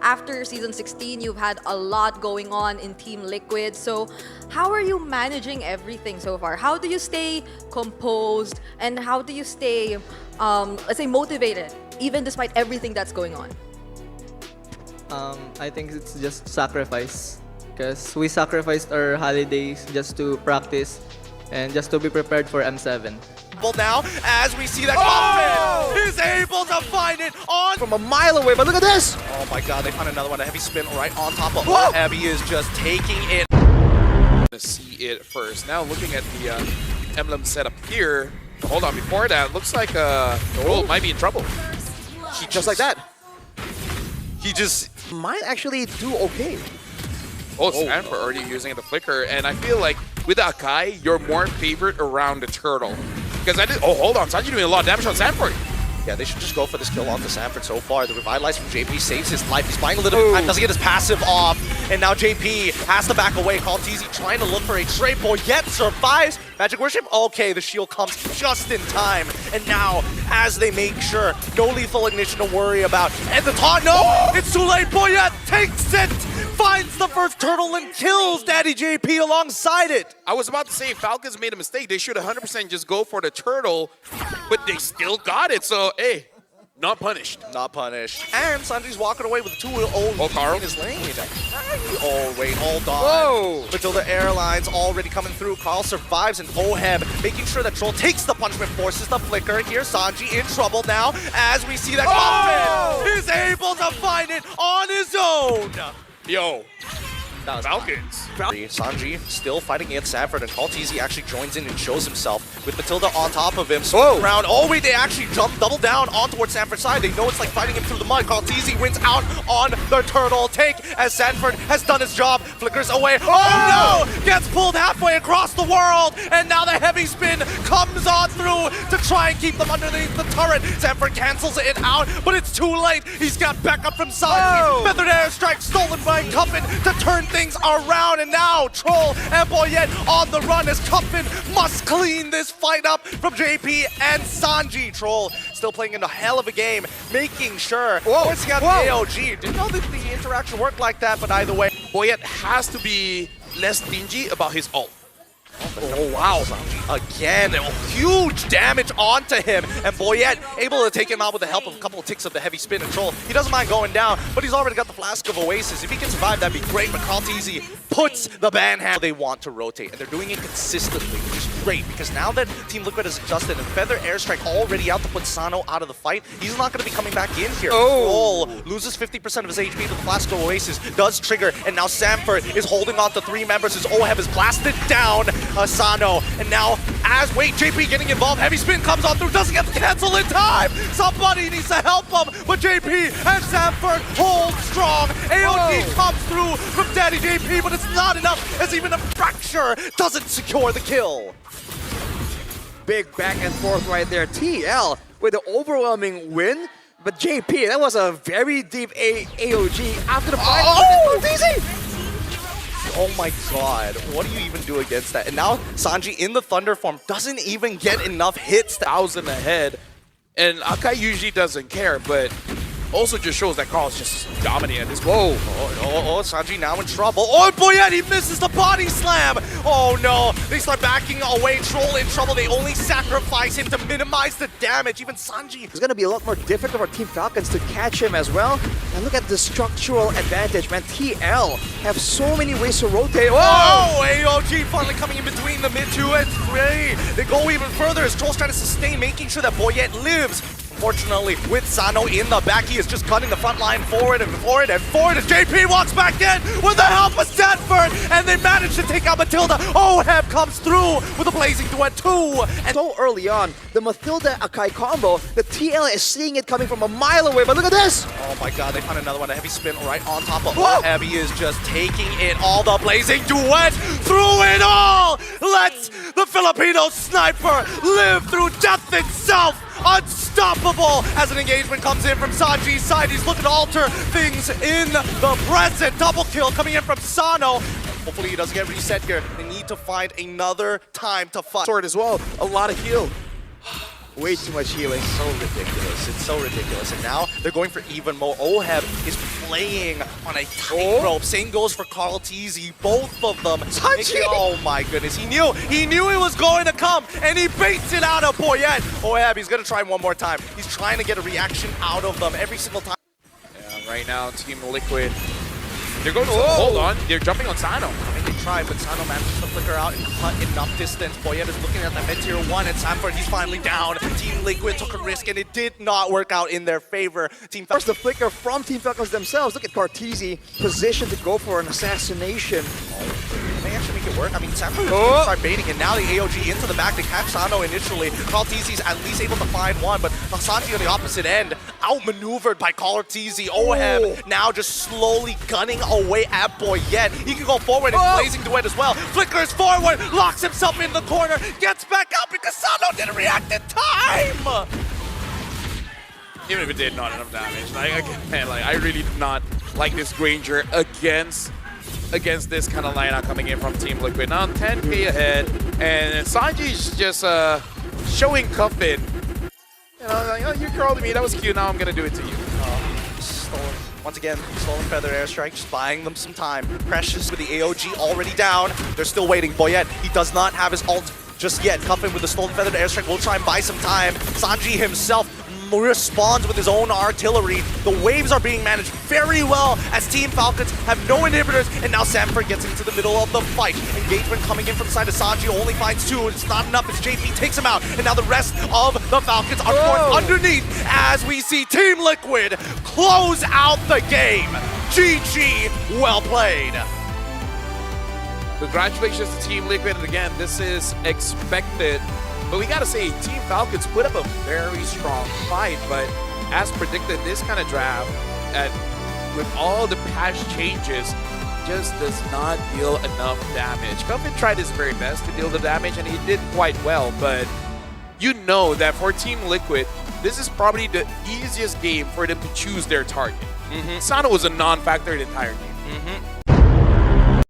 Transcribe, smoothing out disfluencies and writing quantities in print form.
after Season 16, you've had a lot going on in Team Liquid. So how are you managing everything so far? How do you stay composed and how do you stay, let's say, motivated, even despite everything that's going on? I think it's just sacrifice. Because we sacrificed our holidays just to practice and just to be prepared for M7. Now, as we see that Coffin is able to find it on From a mile away, but look at this! Oh my god, they found another one. A heavy spin right on top of OHEB. He is just taking it. To see it first. Now looking at the emblem setup here. Hold on, before that, looks like Roll might be in trouble. Just like that. He just might actually do okay. Oh, Sanford already using the flicker, and I feel like with Akai, you're more favored around the turtle. Because hold on, SANJI doing a lot of damage on Sanford. Yeah, they should just go for this kill onto Sanford so far. The Revitalize from JP saves his life. He's buying a little bit of time, doesn't get his passive off. And now JP has to back away. Kaltizi trying to look for a trade ball, yet survives. Magic Worship, okay, the shield comes just in time. And now, as they make sure, no lethal ignition to worry about. And the taunt, no, it's too late. Boyet takes it, finds the first turtle and kills Daddy JP alongside it. I was about to say, Falcons made a mistake. They should 100% just go for the turtle, but they still got it. So, hey, not punished. Not punished. And SANJI's walking away with 2-0 Carl. in his lane. Oh, wait, hold on. Whoa! Matilda Airlines already coming through. Carl survives and OHEB making sure that Troll takes the punishment, forces the flicker. Here's SANJI in trouble now as we see that Coffin is able to find it on his own. Yo, That was Falcons. SANJI still fighting against Sanford, and Kaltizi actually joins in and shows himself with Matilda on top of him. So around. Oh wait, they actually double down on towards Sanford's side. They know it's like fighting him through the mud. Kaltizi wins out on the turtle take as Sanford has done his job. Flickers away. Oh no! Gets pulled halfway across the world, and now the heavy spin comes on through to try and keep them underneath the turret. Sanford cancels it out, but it's too late. He's got backup from SANJI. Feathered airstrike stolen by Cuffin to turn things around, and now Troll and Boyet on the run as Cuffin must clean this fight up from JP and SANJI. Troll still playing in a hell of a game, making sure. Forcing out the AOG. Didn't know that the interaction worked like that, but either way. Boyet has to be less stingy about his ult. Oh wow, SANJI again, huge damage onto him, and Boyet able to take him out with the help of a couple of ticks of the heavy spin and Troll. He doesn't mind going down, but he's already got the Flask of Oasis. If he can survive, that'd be great, but Kaltizi puts the ban hand. They want to rotate, and they're doing it consistently, which is great, because now that Team Liquid has adjusted and Feather Airstrike already out to put Sano out of the fight, he's not going to be coming back in here. Troll loses 50% of his HP to the Flask of Oasis, does trigger, and now Sanford is holding on to 3 members as OHEB is blasted down Sano. And now, JP getting involved, heavy spin comes on through, doesn't get the cancel in time! Somebody needs to help him, but JP and Sanford hold strong. AOD comes through from Daddy JP, but it's not enough as even a fracture doesn't secure the kill. Big back and forth right there. TL with the overwhelming win, but JP, that was a very deep AOG after the fight. Oh, easy! Oh my god, what do you even do against that? And now SANJI in the Thunder form doesn't even get enough hits. 1,000 ahead. And Akai usually doesn't care, but also just shows that Carl's just dominating at this. Whoa. SANJI now in trouble. Oh, Boyet, he misses the body slam. Oh no, they start backing away. Troll in trouble. They only sacrifice him to minimize the damage. Even SANJI. It's going to be a lot more difficult for Team Falcons to catch him as well. And look at the structural advantage, man. TL have so many ways to rotate. Oh, AOG finally coming in between the mid 2 and 3. They go even further as Troll's trying to sustain, making sure that Boyet lives. Unfortunately, with Sano in the back, he is just cutting the front line forward and forward and forward as JP walks back in with the help of Sanford, and they manage to take out Matilda. OHEB comes through with a blazing duet 2. And so early on, the Matilda-Akai combo, the TL is seeing it coming from a mile away, but look at this! Oh my god, they found another one, a heavy spin right on top of OHEB. He is just taking it all, the blazing duet through it all! Let's the Filipino sniper live through death itself! Unstoppable as an engagement comes in from SANJI's side. He's looking to alter things in the present. Double kill coming in from Sano. Hopefully he doesn't get reset here. They need to find another time to fight. Sword as well. A lot of heal. Way too much healing. So ridiculous. It's so ridiculous. And now They're going for even more. OHEB is playing on a tightrope. Same goes for Carl Teasy. Both of them. SANJI! Oh my goodness. He knew it was going to come, and he baits it out of Boyette. OHEB, he's going to try one more time. He's trying to get a reaction out of them every single time. Yeah, right now, Team Liquid, they're going to hold on. They're jumping on Sano. I think they tried, but Sano manages to flicker out and cut enough distance. Boyette is looking at that mid-tier 1, and Sanford, he's finally down. Team Liquid took a risk, and it did not work out in their favor. Team First, the flicker from Team Falcons themselves. Look at Cartesi positioned to go for an assassination. They actually make it work. I mean, Sanford start baiting, and now the AOG into the back to catch Sano initially. Cartesi's at least able to find one, but SANJI on the opposite end, outmaneuvered by Cartesi. OHEB now just slowly gunning away at Boyette. He can go forward and blazing duet as well. Flickers forward, locks himself in the corner, gets back out because Sano didn't react in time. Even if it did not enough damage. I really do not like this Granger against this kind of lineup coming in from Team Liquid. Now 10k ahead, and SANJI's just showing Cuffin. You know, like, oh, you curled me, that was cute, now I'm gonna do it to you. Stolen. Once again, Stolen Feather Airstrike, just buying them some time. Precious with the AOG already down. They're still waiting. Boyette, he does not have his ult just yet. Cuffin with the Stolen Feather Airstrike will try and buy some time. SANJI himself responds with his own artillery. The waves are being managed very well as Team Falcons have no inhibitors, and now Sanford gets into the middle of the fight. Engagement coming in from the side of SANJI, only finds 2. It's not enough as JP takes him out, and now the rest of the Falcons are forced underneath as we see Team Liquid close out the game. GG, well played. Congratulations to Team Liquid, and again, this is expected. But we gotta say, Team Falcons put up a very strong fight, but as predicted, this kind of draft, with all the patch changes, just does not deal enough damage. Cuffin tried his very best to deal the damage, and he did quite well, but you know that for Team Liquid, this is probably the easiest game for them to choose their target. Sano was a non-factor the entire game.